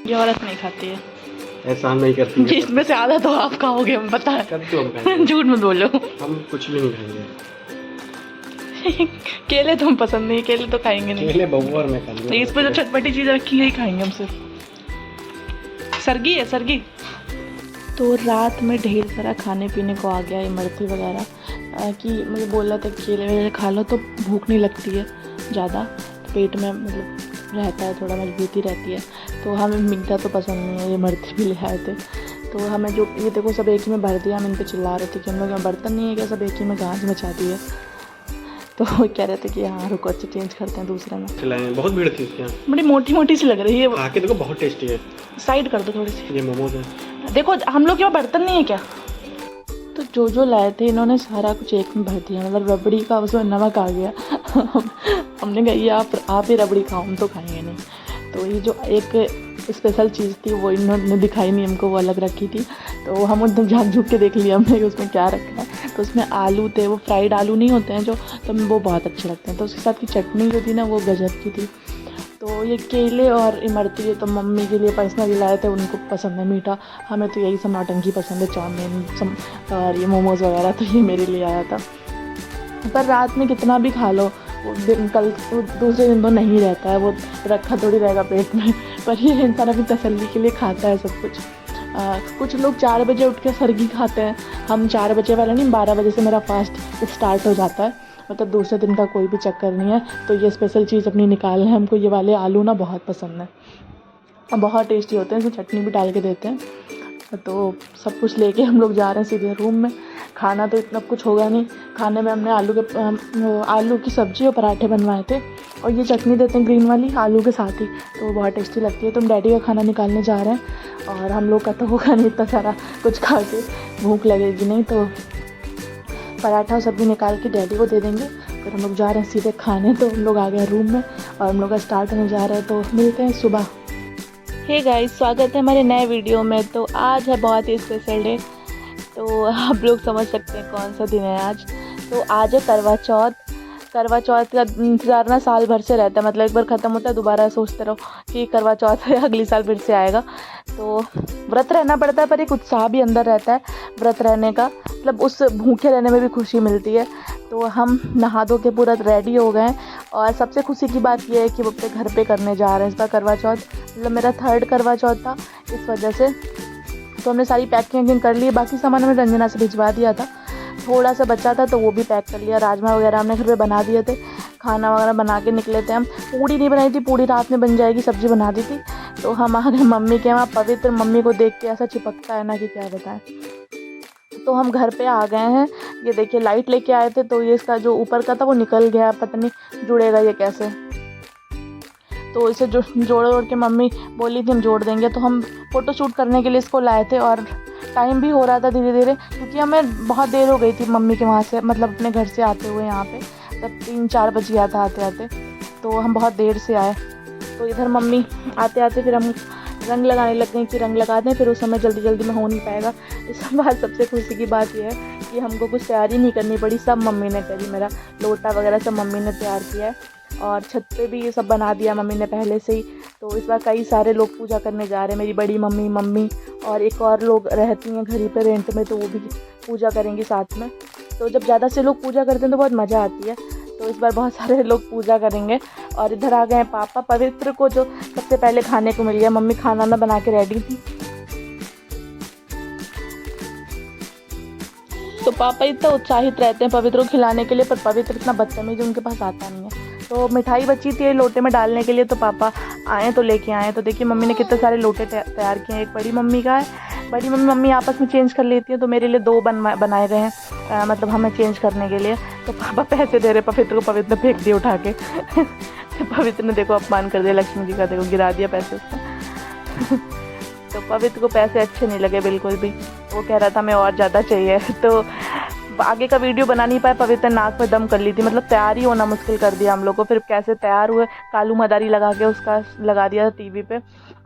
ये औरत नहीं खाती है, एहसान नहीं करती है। इसमें से आधा तो आप खाओगे, हम पता है। कद्दू हम खाएंगे। झूठ मत बोलो। हम कुछ भी नहीं खाएंगे। केले तो हम पसंद नहीं, केले तो खाएंगे नहीं। केले बबू और मैं खाएंगे। इस पे जो चटपटी चीज़ रखी है ही खाएंगे हम सिर्फ। सरगी है सरगी। तो रात में ढेर सारा खाने पीने को आ गया, इमरती वगैरह कि मुझे बोला था केले वगैरह खा लो तो भूख नहीं लगती है ज़्यादा, पेट में मतलब रहता है, थोड़ा मजबूती रहती है। तो हमें मीठा तो पसंद नहीं है, ये इमरती भी ले आए थे। तो हमें जो ये देखो सब एक ही में भर दिया। हम इन पे चिल्ला रहे थे कि हम लोग यहाँ बर्तन नहीं है क्या, सब एक ही में गांज मचा दी है। तो वो कह रहे थे कि हाँ रुको, अच्छा चेंज करते हैं दूसरे में। खिलाएं, बहुत भीड़ थी उसके यहाँ। बड़ी मोटी मोटी सी लग रही है। आके देखो बहुत टेस्टी है। साइड कर दो थोड़ी सी। ये मोमोज है। देखो हम लोग यहाँ बर्तन नहीं है क्या। तो जो लाए थे इन्होंने सारा कुछ एक में भर दिया, मतलब रबड़ी का उसमें नमक आ गया। हमने कहा ये आप ही रबड़ी खाओ, हम तो खाएंगे नहीं। तो ये जो एक स्पेशल चीज़ थी वो इन्होंने दिखाई नहीं हमको, वो अलग रखी थी। तो हम एकदम झाँक झुक के देख लिया हमने कि उसमें क्या रखा है। तो उसमें आलू थे, वो फ्राइड आलू नहीं होते हैं जो, तो वो बहुत अच्छे लगते हैं। तो उसके साथ की चटनी जो थी ना वो गजब की थी। तो ये केले और इमरती ये तो मम्मी के लिए पर्सनली लाए थे, उनको पसंद है मीठा। हमें तो यही सब नौटंकी पसंद है, चाउमीन और ये मोमोज़ वगैरह, तो ये मेरे लिए आया था। पर रात में कितना भी खा लो कल दूसरे दिन तो नहीं रहता है, वो रखा थोड़ी रहेगा पेट में। पर ये इंसान अपनी तसल्ली के लिए खाता है सब कुछ। कुछ लोग 4 बजे उठ के सरगी खाते हैं, हम 4 बजे वाला नहीं, 12 बजे से मेरा फास्ट स्टार्ट हो जाता है, मतलब दूसरे दिन का कोई भी चक्कर नहीं है। तो ये स्पेशल चीज़ अपनी निकालना है हमको। ये वाले आलू ना बहुत पसंद है, बहुत टेस्टी होते हैं, इसमें चटनी भी डाल के देते हैं। तो सब कुछ लेके हम लोग जा रहे हैं सीधे रूम में। खाना तो इतना कुछ होगा नहीं, खाने में हमने आलू की सब्ज़ी और पराठे बनवाए थे, और ये चटनी देते हैं ग्रीन वाली आलू के साथ ही, तो बहुत टेस्टी लगती है। तो हम डैडी का खाना निकालने जा रहे हैं, और हम लोग का तो होगा नहीं इतना सारा कुछ खा के, भूख लगेगी नहीं। तो पराठा और सब्ज़ी निकाल के डैडी को दे देंगे, फिर हम लोग जा रहे हैं सीधे खाने। तो हम लोग आ गए रूम में और हम लोग का स्टार्ट होने जा रहा है, तो मिलते हैं सुबह। हे गाइस, स्वागत है हमारे नए वीडियो में। तो आज है बहुत ही स्पेशल डे, तो आप लोग समझ सकते हैं कौन सा दिन है आज। तो आज है करवा चौथ। करवा चौथ का इंतज़ार ना साल भर से रहता है, मतलब एक बार ख़त्म होता है दोबारा सोचते रहो कि करवा चौथ है, अगली साल फिर से आएगा। तो व्रत रहना पड़ता है, पर एक उत्साह भी अंदर रहता है व्रत रहने का, मतलब उस भूखे रहने में भी खुशी मिलती है। तो हम नहा धो के पूरा रेडी हो गए हैं, और सबसे खुशी की बात यह है कि वो अपने घर पे करने जा रहे हैं इस बार करवा चौथ। मतलब मेरा 3rd करवा चौथ था, इस वजह से तो हमने सारी पैकिंग कर ली। बाकी सामान हमने रंजना से भिजवा दिया था, थोड़ा सा बचा था तो वो भी पैक कर लिया। राजमा वगैरह हमने घर पे बना दिए थे, खाना वगैरह बना के निकले थे हम। पूड़ी नहीं बनाई थी, पूड़ी रात में बन जाएगी, सब्ज़ी बना दी थी। तो हम आ गए मम्मी के वहाँ। पवित्र मम्मी को देख के ऐसा चिपकता है ना कि क्या बताएं। तो हम घर पे आ गए हैं। ये देखिए लाइट लेके आए थे, तो ये इसका जो ऊपर का था वो निकल गया, पता नहीं जुड़ेगा ये कैसे। तो इसे जोड़ के मम्मी बोली थी हम जोड़ देंगे। तो हम फ़ोटो शूट करने के लिए इसको लाए थे, और टाइम भी हो रहा था धीरे धीरे, क्योंकि हमें बहुत देर हो गई थी मम्मी के वहाँ से, मतलब अपने घर से आते हुए यहाँ पे तब 3-4 बज गया था आते आते। तो हम बहुत देर से आए। तो इधर मम्मी आते आते फिर हम रंग लगाने लग गई कि रंग लगा दें, फिर उस समय जल्दी में हो नहीं पाएगा। इस बार सबसे खुशी की बात यह है कि हमको कुछ तैयारी नहीं करनी पड़ी, सब मम्मी ने करी। मेरा लोटा वगैरह सब मम्मी ने तैयार किया है, और छत पे भी ये सब बना दिया मम्मी ने पहले से ही। तो इस बार कई सारे लोग पूजा करने जा रहे हैं, मेरी बड़ी मम्मी और एक और लोग रहती हैं घर ही पे रेंट में, तो वो भी पूजा करेंगी साथ में। तो जब ज़्यादा से लोग पूजा करते हैं तो बहुत मज़ा आती है। तो इस बार बहुत सारे लोग पूजा करेंगे। और इधर आ गए पापा। पवित्र को जो सबसे पहले खाने को मिल गया, मम्मी खाना ना बना के रेडी थी। तो पापा इतना उत्साहित रहते हैं पवित्र को खिलाने के लिए, पर पवित्र इतना बदतमीज उनके पास आता नहीं है। तो मिठाई बची थी लोटे में डालने के लिए, तो पापा आए तो लेके आए। तो देखिए मम्मी ने कितने सारे लोटे तैयार किए हैं। एक बड़ी मम्मी का है, बड़ी मम्मी आपस में चेंज कर लेती है, तो मेरे लिए 2 बनाए गए हैं, मतलब हमें चेंज करने के लिए। तो पापा पैसे दे रहे पवित्र को, पवित्र ने फेंक दिए उठा के। तो पवित्र ने देखो अपमान कर दिया, लक्ष्मी जी का देखो गिरा दिया पैसे उसको। तो पवित्र को पैसे अच्छे नहीं लगे बिल्कुल भी, वो कह रहा था हमें और ज़्यादा चाहिए। तो आगे का वीडियो बना नहीं पाए, पवित्र नाक में दम कर ली थी, मतलब तैयार ही होना मुश्किल कर दिया हम लोग को। फिर कैसे तैयार हुए, कालू मदारी लगा के उसका लगा दिया टीवी पे,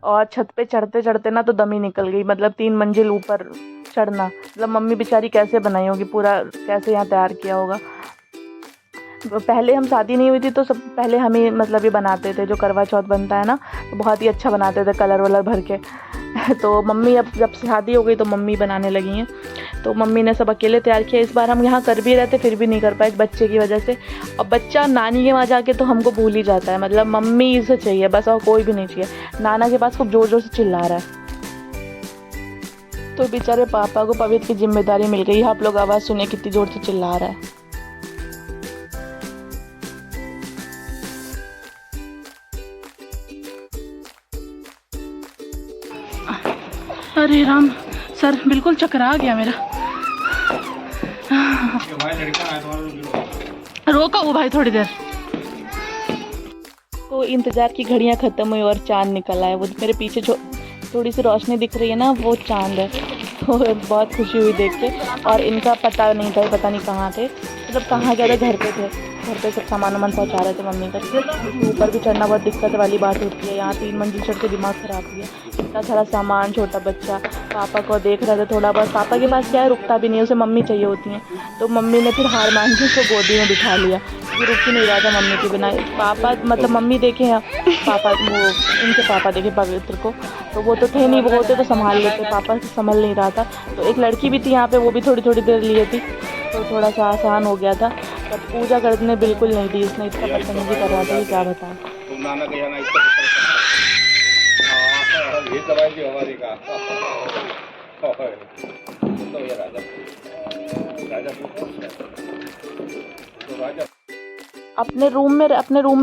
और छत पे चढ़ते चढ़ते ना तो दम ही निकल गई, मतलब 3 मंजिल ऊपर चढ़ना, मतलब मम्मी बेचारी कैसे बनाई होगी, पूरा कैसे यहाँ तैयार किया होगा। पहले हम शादी नहीं हुई थी तो सब पहले हम ही मतलब ये बनाते थे, जो करवा चौथ बनता है ना, तो बहुत ही अच्छा बनाते थे कलर वलर भर के। तो मम्मी अब जब शादी हो गई तो मम्मी बनाने लगी हैं, तो मम्मी ने सब अकेले तैयार किया। इस बार हम यहाँ कर भी रहे थे फिर भी नहीं कर पाए बच्चे की वजह से। और बच्चा नानी के वहाँ जाके तो हमको भूल ही जाता है, मतलब मम्मी से चाहिए बस, और कोई भी नहीं चाहिए। नाना के पास खूब ज़ोर ज़ोर से चिल्ला रहा है। तो बेचारे पापा को पवित्र की जिम्मेदारी मिल गई। आप लोग आवाज़ सुने कितनी ज़ोर से चिल्ला रहा है। अरे राम, सर बिल्कुल चकरा गया मेरा। रोका वो भाई थोड़ी देर। तो इंतज़ार की घड़ियां ख़त्म हुई और चांद निकल आया। वो मेरे पीछे जो थोड़ी सी रोशनी दिख रही है ना, वो चांद है। तो बहुत खुशी हुई देख के। और इनका पता नहीं था, पता नहीं कहाँ थे, मतलब कहाँ गए थे, घर पे थे। घर पे सब सामान वामान पहुँचा रहे थे मम्मी का। ऊपर भी चढ़ना बहुत दिक्कत वाली बात होती है, यहाँ 3 मंजिल चढ़ के दिमाग ख़राब किया। इतना सारा सामान, छोटा बच्चा, पापा को देख रहे थे थोड़ा बहुत। पापा के पास क्या है, रुकता भी नहीं है, उसे मम्मी चाहिए होती हैं। तो मम्मी ने फिर हार मान के उसको गोदी में बिठा लिया, क्योंकि रुक ही नहीं रहा था मम्मी के बिना। पापा मतलब मम्मी देखे हैं पापा, वो इनके पापा देखे पवित्र को, तो वो तो थे नहीं, वो होते तो संभाल लेते। पापा संभल नहीं रहा था। तो एक लड़की भी थी यहाँ पे, वो भी थोड़ी थोड़ी देर लिए थी, तो थोड़ा सा आसान हो गया था। पर पूजा करने बिल्कुल नहीं दी इसने, इतना बदतमीजी कर रहा था कि क्या बताऊँ। अपने रूम में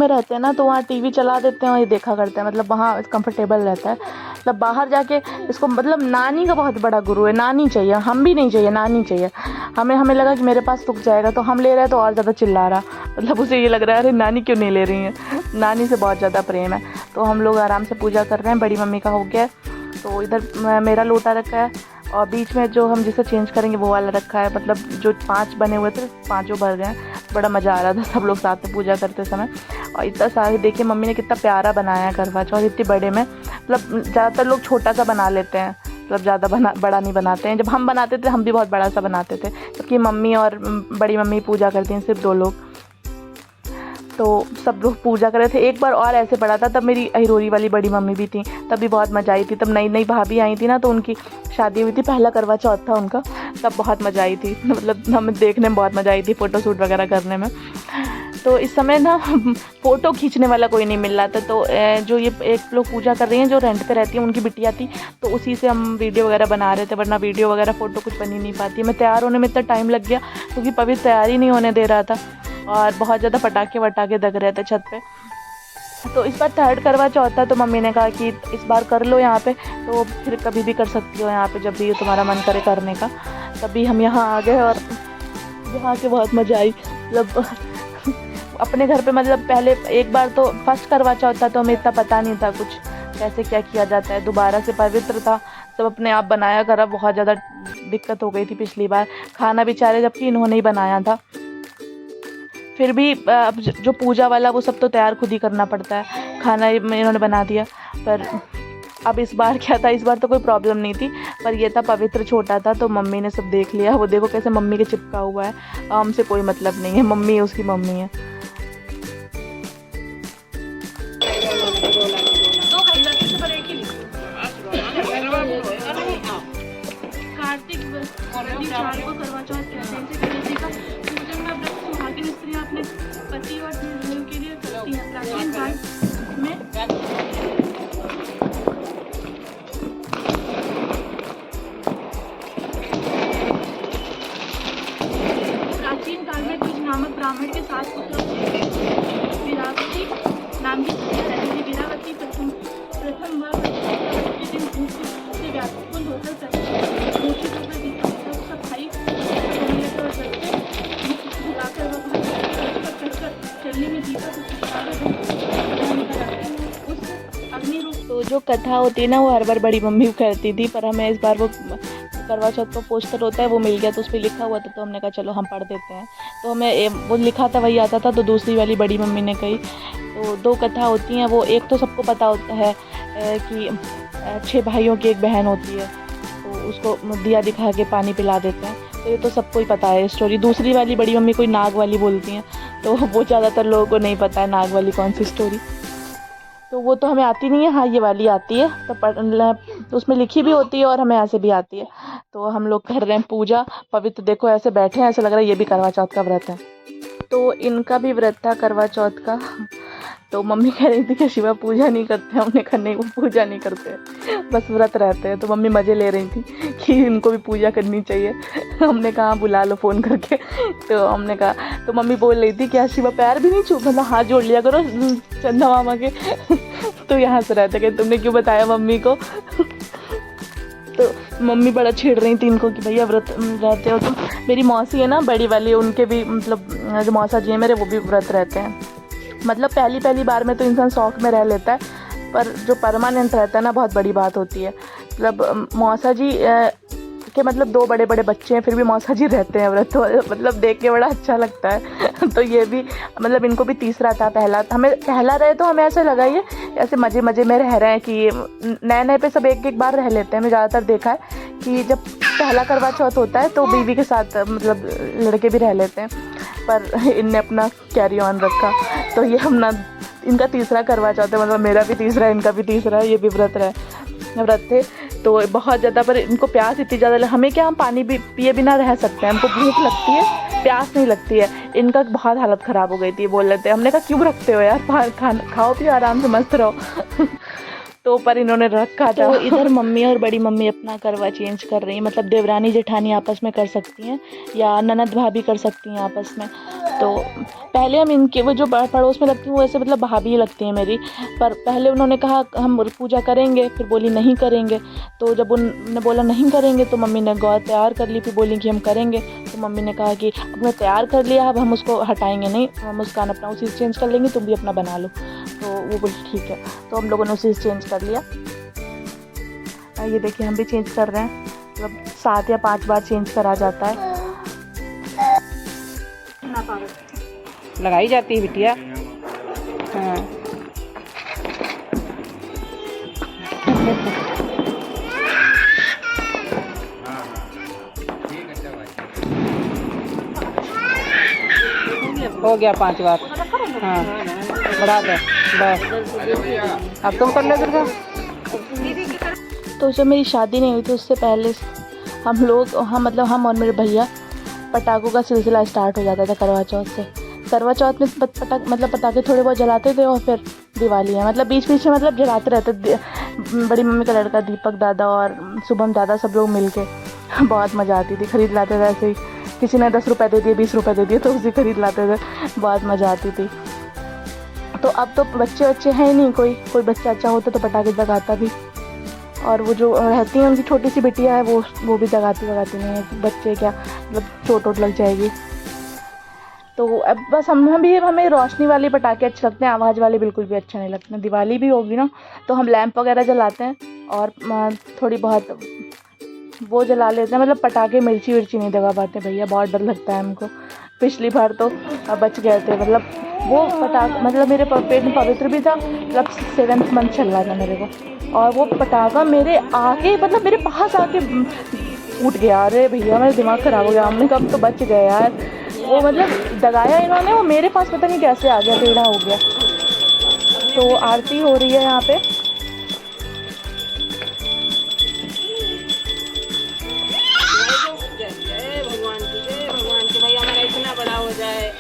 रहते हैं ना, तो वहाँ टीवी चला देते हैं और ये देखा करते हैं, मतलब वहाँ कंफर्टेबल रहता है। मतलब बाहर जाके इसको, मतलब नानी का बहुत बड़ा गुरु है, नानी चाहिए, हम भी नहीं चाहिए, नानी चाहिए। हमें लगा कि मेरे पास रुक जाएगा, तो हम ले रहे हैं तो और ज़्यादा चिल्ला रहा। मतलब उसे ये लग रहा है अरे नानी क्यों नहीं ले रही है, नानी से बहुत ज़्यादा प्रेम है। तो हम लोग आराम से पूजा कर रहे हैं। बड़ी मम्मी का हो गया है, तो इधर मेरा लोटा रखा है, और बीच में जो हम जिसे चेंज करेंगे वो वाला रखा है। मतलब जो 5 बने हुए थे, 5 भर गए। बड़ा मज़ा आ रहा था सब लोग साथ में पूजा करते समय। और इतना सारे देखिए मम्मी ने कितना प्यारा बनाया है करवा चौथ, इतने बड़े में। मतलब ज़्यादातर लोग छोटा सा बना लेते हैं, मतलब ज़्यादा बड़ा नहीं बनाते हैं। जब हम बनाते थे हम भी बहुत बड़ा सा बनाते थे, क्योंकि मम्मी और बड़ी मम्मी पूजा करती हैं, सिर्फ 2 लोग। तो सब लोग पूजा कर रहे थे। एक बार और ऐसे पड़ा था, तब मेरी अहिरोरी वाली बड़ी मम्मी भी थी, तब भी बहुत मज़ा आई थी। तब नई नई भाभी आई थी ना, तो उनकी शादी हुई थी, पहला करवा चौथ था उनका, तब बहुत मज़ा आई थी। मतलब हमें देखने में बहुत मज़ा आई थी, फ़ोटो शूट वगैरह करने में। तो इस समय ना फ़ोटो खींचने वाला कोई नहीं मिल रहा था। तो जो ये एक लोग पूजा कर रही हैं, जो रेंट पे रहती है, उनकी बिटिया थी, तो उसी से हम वीडियो वगैरह बना रहे थे, वरना वीडियो वगैरह फ़ोटो कुछ बन ही नहीं पाती। मैं तैयार होने में इतना टाइम लग गया, क्योंकि पवित्र तैयार ही नहीं होने दे रहा था, और बहुत ज़्यादा पटाखे वटाखे दग रहे थे छत पे। तो इस बार 3rd करवा चौथ था, तो मम्मी ने कहा कि इस बार कर लो यहाँ पे, तो फिर कभी भी कर सकती हो यहाँ पे, जब भी तुम्हारा मन करे करने का। तभी हम यहाँ आ गए, और यहाँ के बहुत मज़ा आई। मतलब अपने घर पे, मतलब पहले एक बार तो फर्स्ट करवा चौथ था, तो हमें इतना पता नहीं था कुछ कैसे क्या किया जाता है। दोबारा से पवित्र था, सब अपने आप बनाया करा। बहुत ज़्यादा दिक्कत हो गई थी पिछली बार, खाना बेचारे जबकि इन्होंने ही बनाया था। फिर भी अब जो पूजा वाला वो सब तो तैयार खुद ही करना पड़ता है, खाना इन्होंने बना दिया। पर अब इस बार क्या था, इस बार तो कोई प्रॉब्लम नहीं थी, पर ये था पवित्र छोटा था, तो मम्मी ने सब देख लिया। वो देखो कैसे मम्मी के चिपका हुआ है, हमसे कोई मतलब नहीं है, मम्मी उसकी मम्मी है। कार्तिक को करवा चौथ कहते हैं, सुहागिन स्त्रियां अपने पति और दीर्घायु के लिए करती हैं। प्राचीन काल में कुछ नामक ब्राह्मण के 7 पुत्रों से वीरावती नाम की स्त्रियां रहती थी। वीरावती प्रथम वह के दिन से व्याकुल होकर सफाई तो जो कथा होती है ना, वो हर बार बड़ी मम्मी करती थी, पर हमें इस बार वो करवा चौथ का पोस्टर होता है वो मिल गया, तो उस पर लिखा हुआ था, तो हमने कहा चलो हम पढ़ देते हैं। तो हमें वो लिखा था वही आता था, तो दूसरी वाली बड़ी मम्मी ने कही। तो 2 कथा होती हैं, वो एक तो सबको पता होता है कि 6 भाइयों की एक बहन होती है, तो उसको दिया दिखा के पानी पिला देते हैं, तो ये तो सबको ही पता है स्टोरी। दूसरी वाली बड़ी मम्मी कोई नाग वाली बोलती हैं, तो वो ज़्यादातर लोगों को नहीं पता है नाग वाली कौन सी स्टोरी। तो वो तो हमें आती नहीं है, हाँ ये वाली आती है, तो उसमें लिखी भी होती है और हमें ऐसे भी आती है। तो हम लोग कर रहे हैं पूजा पवित्र, देखो ऐसे बैठे हैं, ऐसे लग रहा है ये भी करवा चौथ का व्रत है। तो इनका भी व्रत था करवा चौथ का। तो मम्मी कह रही थी कि शिवा पूजा नहीं करते हैं, हमने कहा नहीं वो पूजा नहीं करते हैं, बस व्रत रहते हैं। तो मम्मी मज़े ले रही थी कि इनको भी पूजा करनी चाहिए। हमने कहा बुला लो फ़ोन करके। तो हमने कहा, तो मम्मी बोल रही थी कि शिवा पैर भी नहीं छू, मतलब हाथ जोड़ लिया करो चंदा मामा के। तो यहाँ से रहते कि तुमने क्यों बताया मम्मी को। तो मम्मी बड़ा छेड़ रही थी इनको कि भैया व्रत रहते हो तुम। मेरी मौसी है ना बड़ी वाली, उनके भी मतलब जो मौसा जी हैं मेरे, वो भी व्रत रहते हैं। मतलब पहली बार में तो इंसान शौक में रह लेता है, पर जो परमानेंट रहता है ना, बहुत बड़ी बात होती है। मतलब मौसा जी के मतलब 2 बड़े बड़े बच्चे हैं, फिर भी मौसा जी रहते हैं व्रत, तो मतलब देख के बड़ा अच्छा लगता है। तो ये भी मतलब इनको भी तीसरा था, हमें पहला रहे तो हमें ऐसा लगा ये ऐसे मज़े में रह रहे हैं कि नए पे सब एक बार रह लेते हैं। मैं ज़्यादातर देखा है कि जब पहला करवा चौथ होता है तो बीवी के साथ मतलब लड़के भी रह लेते हैं, पर इनने अपना कैरी ऑन रखा। तो ये इनका तीसरा करवा चौथ है, मतलब मेरा भी तीसरा है, इनका भी तीसरा है, ये भी व्रत थे। तो बहुत ज़्यादा, पर इनको प्यास इतनी ज़्यादा, हमें क्या, हम पानी भी पिए बिना रह सकते हैं, हमको भूख लगती है, प्यास नहीं लगती है। इनका बहुत हालत ख़राब हो गई थी, बोल रहे थे, हमने कहा क्यों रखते हो यार, खाओ पियो आराम से मस्त रहो। तो पर इन्होंने रखा था। तो इधर मम्मी और बड़ी मम्मी अपना करवा चेंज कर रही हैं, मतलब देवरानी जेठानी आपस में कर सकती हैं या ननद भाभी कर सकती हैं आपस में। तो पहले हम इनके वो जो पड़ोस में लगती हैं वो ऐसे मतलब भाभी लगती हैं मेरी, पर पहले उन्होंने कहा हम पूजा करेंगे, फिर बोली नहीं करेंगे। तो जब उन्होंने बोला नहीं करेंगे तो मम्मी ने गौ तैयार कर ली, फिर बोली कि हम करेंगे। तो मम्मी ने कहा कि अब मैं तैयार कर लिया, अब हम उसको हटाएंगे नहीं, हम उसका अपना उसी से चेंज कर लेंगे, तुम भी अपना बना लो। तो वो बोली ठीक है, तो हम लोगों ने उसी से चेंज कर लिया। ये देखिए हम भी चेंज कर रहे हैं, मतलब 7 या 5 बार चेंज करा जाता है। लगाई जाती है बिटिया। हाँ हो गया 5 बार। हाँ बढ़ा दे बस, अब तुम कर ले दुर्गा। तो जब मेरी शादी नहीं हुई थी उससे पहले हम और मेरे भैया पटाखों का सिलसिला स्टार्ट हो जाता था करवा चौथ से। करवा चौथ में पटाखे थोड़े बहुत जलाते थे और फिर दिवाली है मतलब बीच में मतलब जलाते रहते। बड़ी मम्मी का लड़का दीपक दादा और शुभम दादा सब लोग मिल के बहुत मज़ा आती थी, खरीद लाते थे ऐसे ही, किसी ने 10 रुपये दे दिए 20 रुपये दे दिए तो उसी खरीद लाते थे, बहुत मज़ा आती थी। तो अब तो बच्चे हैं ही नहीं, कोई बच्चा अच्छा होता तो पटाखे जगाता भी। और वो जो रहती है उनकी छोटी सी बिटिया है वो भी जगाती नहीं है, बच्चे क्या मतलब चोट लग जाएगी। तो अब बस हमें रोशनी वाले पटाखे अच्छे लगते हैं, आवाज़ वाले बिल्कुल भी अच्छा नहीं लगते। दिवाली भी होगी ना तो हम लैंप वगैरह जलाते हैं और थोड़ी बहुत वो जला लेते हैं, मतलब पटाखे मिर्ची नहीं दबा पाते भैया, बहुत डर लगता है हमको। पिछली बार तो बच गए थे, मतलब वो पटाखा मतलब मेरे पेट में पवित्र भी था, मतलब 7th मंथ चल रहा था मेरे को, और वो पटाखा मेरे आके मतलब मेरे पास आके उठ गया। अरे भैया मेरा दिमाग ख़राब हो गया, हमने कब तो बच गए यार। वो मतलब दगाया इन्होंने, वो मेरे पास पता नहीं कैसे आ गया, टेढ़ा हो गया। तो आरती हो रही है यहाँ पे। भगवान की भैया हमारा इतना बड़ा हो जाए।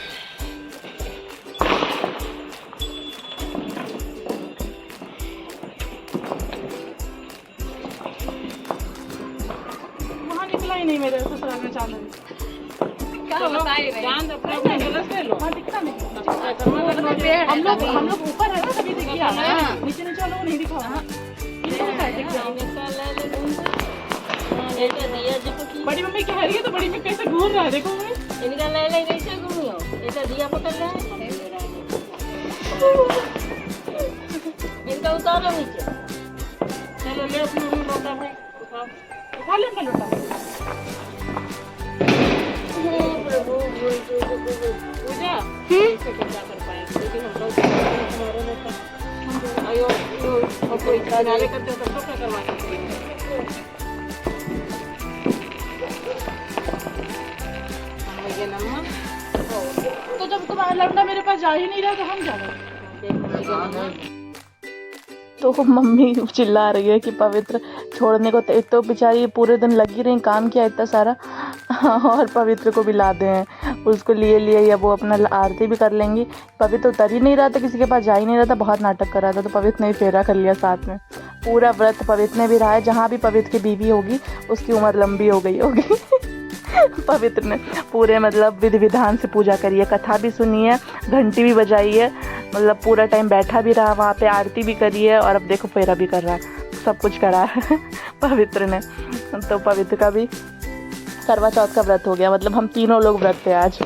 वहाँ निकला ही नहीं मेरे ससुराल में चावल। हाँ दिखता नहीं, हम लोग ऊपर है ना तभी दिखिए, नीचे वालों को नहीं दिखा। बड़ी मम्मी कह रही है तो बड़ी मम्मी कैसे घूम रहा है, देखो इनका ले कैसे घूमियो, ऐसा दिया पकड़ रहा है, इनका उतारो नीचे। चलो ले अपना लोटा भाई, उठा ले अपना लोटा। प्रभु पूजा कैसे क्या कर पाए, लेकिन हम लोग हमारे लोटा आयो और कोई किनारे करते हो तो क्या करवा सकते हैं। ये नमक तो जब तुम्हारा लौंडा मेरे पास जा ही नहीं रहा तो हम क्या करें? तो मम्मी चिल्ला रही है कि पवित्र छोड़ने को, एक तो बेचारी पूरे दिन लगी रही, काम किया इतना सारा, और पवित्र को भी ला दे हैं, उसको लिए या वो अपना आरती भी कर लेंगी। पवित्र उतर ही नहीं रहा था, किसी के पास जा ही नहीं रहा था, बहुत नाटक कर रहा था, तो पवित्र ने फेरा कर लिया साथ में। पूरा व्रत पवित्र ने भी रहा है, जहाँ भी पवित्र की बीवी होगी उसकी उम्र लंबी हो गई होगी। पवित्र ने पूरे मतलब विधि विधान से पूजा करी है, कथा भी सुनी है, घंटी भी बजाई है, मतलब पूरा टाइम बैठा भी रहा वहाँ पे, आरती भी करी है, और अब देखो फेरा भी कर रहा है, सब कुछ करा है पवित्र ने। तो पवित्र का भी करवा चौथ का व्रत हो गया, मतलब हम तीनों लोग व्रत थे आज।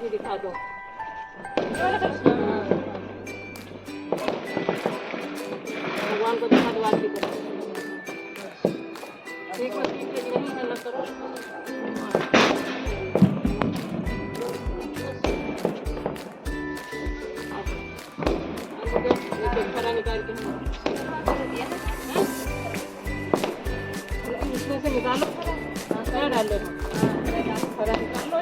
दिखा दो। भगवान को दिखा दो आरती करो। एक बार तीन के नहीं है लग करो। एक खरा निकाल के इसमें से निकालो, खरा डाल लो, खरा निकाल लो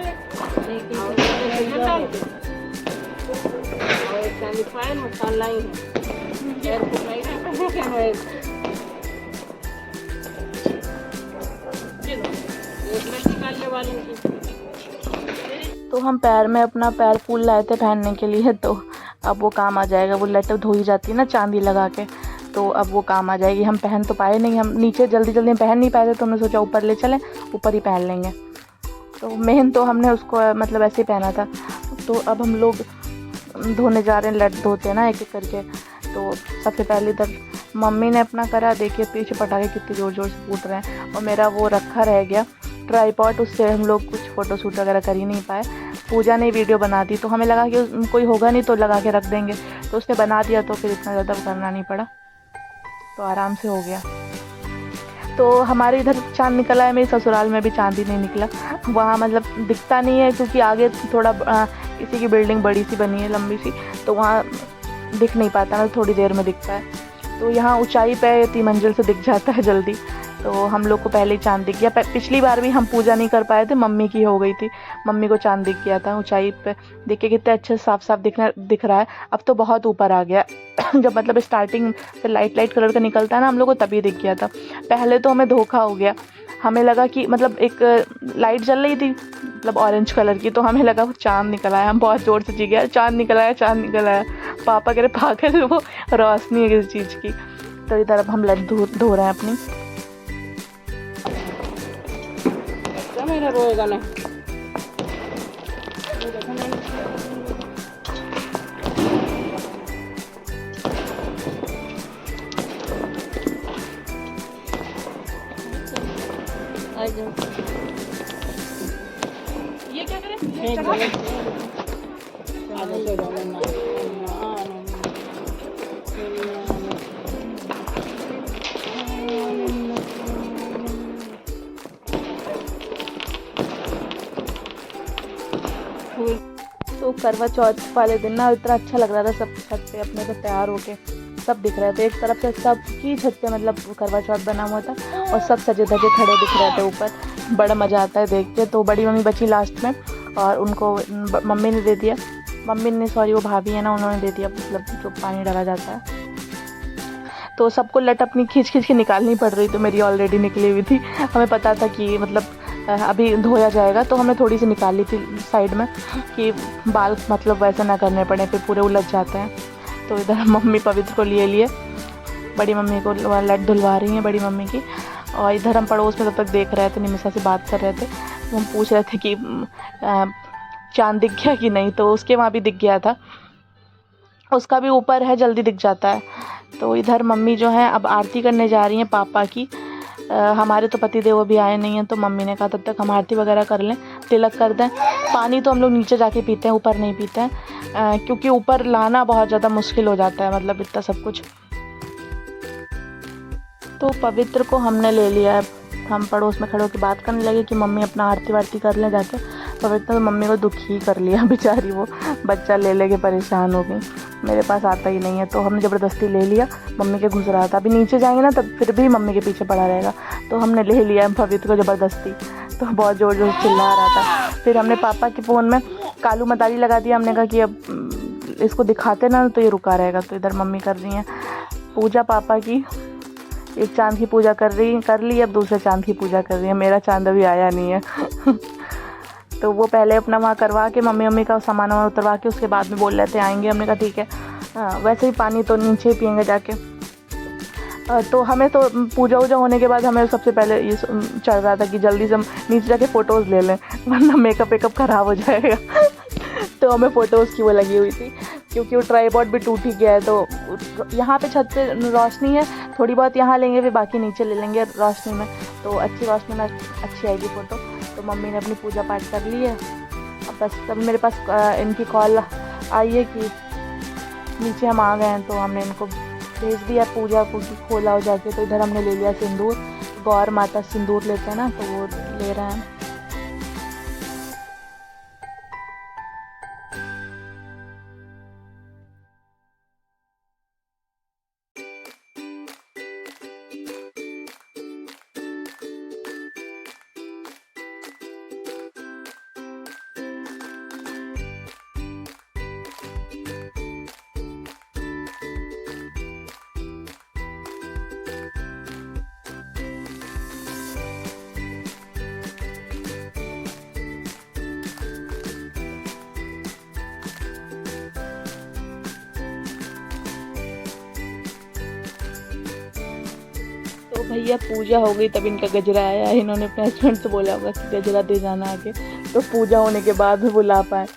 और एक सैनिफायर मसाला ही है, एयर फ्राई है, निकालने वाली। तो हम पैर में अपना पैर फूल लाए थे पहनने के लिए, तो अब वो काम आ जाएगा। वो लट धोई जाती है ना चांदी लगा के, तो अब वो काम आ जाएगी। हम पहन तो पाए नहीं, हम नीचे जल्दी जल्दी पहन नहीं पाए थे, तो हमने सोचा ऊपर ले चलें, ऊपर ही पहन लेंगे। तो मेन तो हमने उसको मतलब ऐसे ही पहना था। तो अब हम लोग धोने जा रहे हैं, लट धोते हैं ना एक एक करके। तो सबसे पहले इधर मम्मी ने अपना करा, देखिए पीछे पटाखे कितने ज़ोर ज़ोर से फूट रहे हैं, और मेरा वो रखा रह गया ट्राईपॉड, उससे हम लोग कुछ फ़ोटो शूट वगैरह कर ही नहीं पाए। पूजा ने वीडियो बना दी, तो हमें लगा कि कोई होगा नहीं तो लगा के रख देंगे, तो उसने बना दिया, तो फिर इतना ज़्यादा करना नहीं पड़ा, तो आराम से हो गया। तो हमारे इधर चाँद निकला है, मेरे ससुराल में भी चाँद ही नहीं निकला। वहाँ मतलब दिखता नहीं है, क्योंकि आगे थोड़ा किसी की बिल्डिंग बड़ी सी बनी है, लंबी सी, तो वहाँ दिख नहीं पाता, मतलब थोड़ी देर में दिखता है। तो यहाँ ऊंचाई पे 3 मंजिल से दिख जाता है जल्दी, तो हम लोग को पहले ही चाँद दिख गया। पिछली बार भी हम पूजा नहीं कर पाए थे, मम्मी की हो गई थी, मम्मी को चाँद दिख गया था ऊंचाई पे। देखिए कितने अच्छे साफ साफ दिख रहा है। अब तो बहुत ऊपर आ गया जब मतलब स्टार्टिंग से लाइट कलर का निकलता है ना हम लोग को, तभी दिख गया था। पहले तो हमें धोखा हो गया, हमें लगा कि मतलब एक लाइट जल रही थी मतलब ऑरेंज कलर की, तो हमें लगा वो चाँद निकल आया। हम बहुत ज़ोर से जी गया, चाँद निकल आया, चाँद निकल आया। पापा कह रहे पागल, वो रोशनी है किसी चीज़ की। तो इधर अब हम लट धो रहे हैं अपनी। मेरा रोएगा नहीं। ये क्या करें? तो करवा चौथ वाले दिन ना इतना अच्छा लग रहा था, सब छत पे अपने को तैयार होके सब दिख रहे थे। एक तरफ से सबकी छत पे मतलब करवा चौथ बना हुआ था, और सब सजे धजे खड़े दिख रहे थे ऊपर। बड़ा मज़ा आता है देख के। तो बड़ी मम्मी बची लास्ट में, और उनको मम्मी ने दे दिया, मम्मी ने सॉरी वो भाभी है ना, उन्होंने दे दिया मतलब जो पानी डाला जाता है। तो सबको लट अपनी खींच के निकालनी पड़ रही थी, मेरी ऑलरेडी निकली हुई थी। हमें पता था कि मतलब अभी धोया जाएगा, तो हमने थोड़ी सी निकाल ली थी साइड में कि बाल मतलब वैसे ना करने पड़े, फिर पूरे उलझ जाते हैं। तो इधर मम्मी पवित्र को लिए बड़ी मम्मी को लट धुलवा रही हैं, बड़ी मम्मी की। और इधर हम पड़ोस में तब तक देख रहे थे, निमिषा से बात कर रहे थे। हम पूछ रहे थे कि चांद दिख गया कि नहीं, तो उसके वहाँ भी दिख गया था, उसका भी ऊपर है, जल्दी दिख जाता है। तो इधर मम्मी जो है अब आरती करने जा रही हैं पापा की। हमारे तो पति देव भी आए नहीं हैं, तो मम्मी ने कहा तब तक हम आरती वगैरह कर लें, तिलक कर दें। पानी तो हम लोग नीचे जाके पीते हैं, ऊपर नहीं पीते हैं, क्योंकि ऊपर लाना बहुत ज़्यादा मुश्किल हो जाता है, मतलब इतना सब कुछ। तो पवित्र को हमने ले लिया है। हम पड़ोस में खड़े होकर बात करने लगे कि मम्मी अपना आरती वारती कर लें जाके। पवित्र तो मम्मी को दुखी कर लिया बेचारी, वो बच्चा ले के परेशान हो गई, मेरे पास आता ही नहीं है। तो हमने ज़बरदस्ती ले लिया, मम्मी के घुस रहा था। अभी नीचे जाएंगे ना तब फिर भी मम्मी के पीछे पड़ा रहेगा, तो हमने ले लिया पवित्र को ज़बरदस्ती। तो बहुत ज़ोर ज़ोर चिल्ला रहा था। फिर हमने पापा के फ़ोन में कालू मदारी लगा दिया। हमने कहा कि अब इसको दिखाते ना तो ये रुका रहेगा। तो इधर मम्मी कर रही हैं पूजा पापा की। एक चांद की पूजा कर ली, अब दूसरे चांद की पूजा कर रही है। मेरा चांद अभी आया नहीं है तो वो पहले अपना वहाँ करवा के मम्मी का सामान वामान उतरवा के उसके बाद में बोल रहे थे आएंगे। हमने कहा ठीक है, वैसे ही पानी तो नीचे ही पियेंगे जाके। तो हमें तो पूजा वूजा होने के बाद हमें सबसे पहले ये चल रहा था कि जल्दी से हम नीचे जाके फ़ोटोज़ ले लें, वरना मेकअप वेकअप ख़राब हो जाएगा तो हमें फ़ोटोज़ की वो लगी हुई थी, क्योंकि वो ट्राईपॉड भी टूट ही गया है। तो यहाँ पे छत पे रोशनी है, थोड़ी बहुत यहाँ लेंगे, फिर बाकी नीचे ले लेंगे रोशनी में, तो अच्छी रोशनी में अच्छी आएगी फ़ोटो। तो मम्मी ने अपनी पूजा पाठ कर ली है। अब बस तब मेरे पास इनकी कॉल आई है कि नीचे हम आ गए हैं, तो हमने इनको भेज दिया पूजा को कि खोला हो जाके। तो इधर हमने ले लिया सिंदूर, गौर माता सिंदूर लेते हैं ना, तो वो ले रहे हैं। तो भैया पूजा हो गई, तब इनका गजरा आया। इन्होंने अपने हस्बैंड से बोला होगा कि गजरा दे जाना आके, तो पूजा होने के बाद भी बुला पाए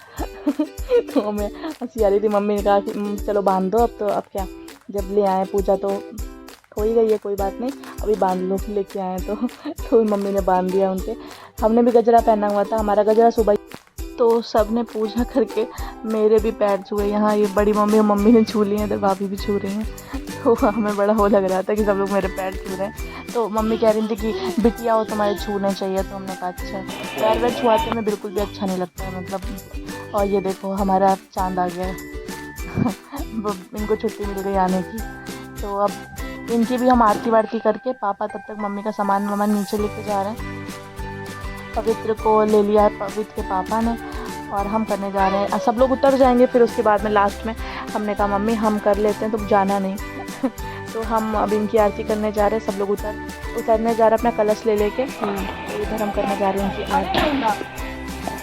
तो हमें हंसी आ रही थी। मम्मी ने कहा कि चलो बांध दो अब, तो अब क्या, जब ले आए पूजा तो हो ही गई है, कोई बात नहीं, अभी बांध लो, लेके आए तो मम्मी ने बांध दिया उनके। हमने भी गजरा पहना हुआ था, हमारा गजरा सुबह। तो सब ने पूजा करके मेरे भी पैर छुए। यहाँ ये बड़ी मम्मी और मम्मी ने छू लिए हैं, इधर भाभी भी छू रही हैं। तो हमें बड़ा वो लग रहा था कि सब लोग मेरे पैर छू रहे हैं। तो मम्मी कह रही थी कि बिटिया हो तुम्हारे छूने चाहिए। तो हमने कहा अच्छा, पैर वैर छुआते में बिल्कुल भी अच्छा नहीं लगता है, मतलब। और ये देखो हमारा चांद आ गया है इनको छुट्टी मिल गई आने की। तो अब इनकी भी हम आरती वारती करके, पापा तब तक मम्मी का सामान वामान नीचे लेके जा रहे हैं। पवित्र को ले लिया है पवित्र के पापा ने, और हम करने जा रहे हैं। सब लोग उतर जाएंगे, फिर उसके बाद में लास्ट में हमने कहा मम्मी हम कर लेते हैं, तुम जाना नहीं तो हम अब इनकी आरती करने जा रहे हैं। सब लोग उतरने जा रहे हैं अपना कलश ले लेके। तो इधर हम करने जा रहे हैं इनकी आरती।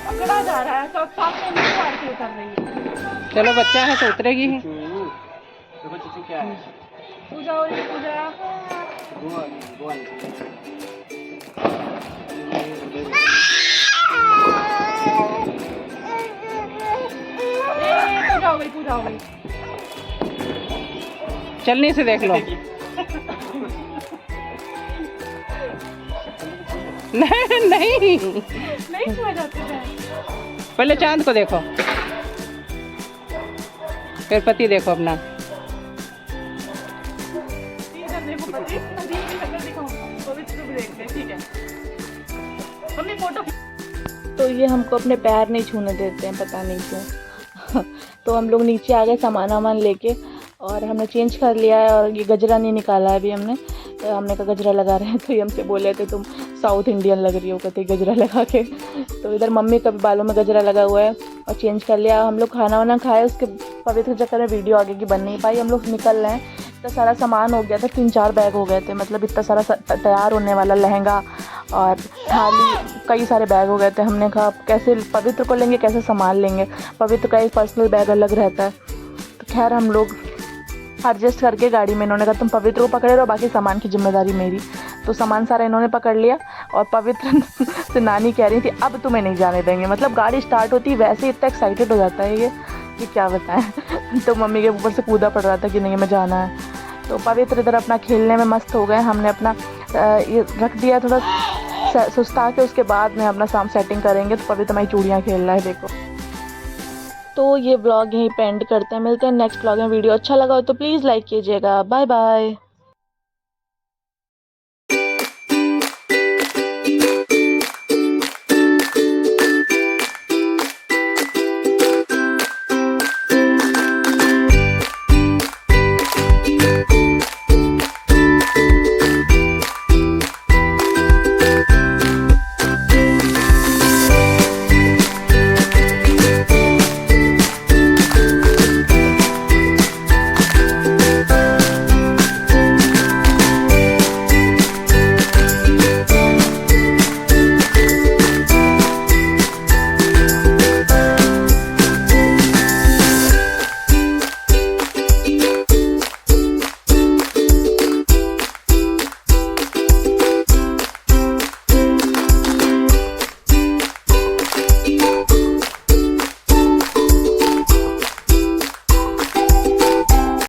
पकड़ा जा रहा है तो सामने आरती उतर रही है। चलो बच्चा है तो उतरेगी ही। देखो चीज़ क्या है, पूजा हो रही है, पूजा पूजा हो गई। चलने से देख लो नहीं छुआ जाते हैं। पहले चांद को देखो, फिर पति देखो अपना। इधर देखो पति, नदी की शक्ल दिखाओ, पवित्र भी देखते हैं, ठीक है। हमने फोटो। तो ये हमको अपने पैर नहीं छूने देते हैं, पता नहीं क्यों तो हम लोग नीचे आ गए सामान वामान लेके, और हमने चेंज कर लिया है। और ये गजरा नहीं निकाला है अभी हमने कहा गजरा लगा रहे हैं। तो ये हमसे बोले थे तुम साउथ इंडियन लग रही हो, कहते गजरा लगा के। तो इधर मम्मी का भी बालों में गजरा लगा हुआ है और चेंज कर लिया। हम लोग खाना वाना खाए, उसके पवित्र चक्कर में वीडियो आगे की बन नहीं पाई। हम लोग निकल रहे हैं, इतना सारा सामान हो गया था, 3-4 बैग हो गए थे, मतलब इतना सारा तैयार होने वाला लहंगा और थाली, कई सारे बैग हो गए थे। हमने कहा अब कैसे पवित्र को लेंगे, कैसे सामान लेंगे, पवित्र का एक पर्सनल बैग अलग रहता है। तो खैर हम लोग एडजस्ट करके गाड़ी में, इन्होंने कहा तुम पवित्र को पकड़े रहो, बाकी सामान की जिम्मेदारी मेरी। तो सामान सारा इन्होंने पकड़ लिया और पवित्र से नानी कह रही थी अब तुम्हें नहीं जाने देंगे। मतलब गाड़ी स्टार्ट होती वैसे ही इतना एक्साइटेड हो जाता है ये कि क्या बताएं। तो मम्मी के ऊपर से कूदा पड़ रहा था कि नहीं हमें जाना है। तो पवित्र इधर अपना खेलने में मस्त हो गए। हमने अपना ये रख दिया थोड़ा सुस्ता के, उसके बाद में अपना साम सेटिंग करेंगे। तो पवित्र हमारी चूड़ियाँ खेल रहा है देखो। तो ये व्लॉग यहीं पे एंड करते हैं, मिलते हैं नेक्स्ट व्लॉग में। वीडियो अच्छा लगा हो तो प्लीज़ लाइक कीजिएगा। Bye bye.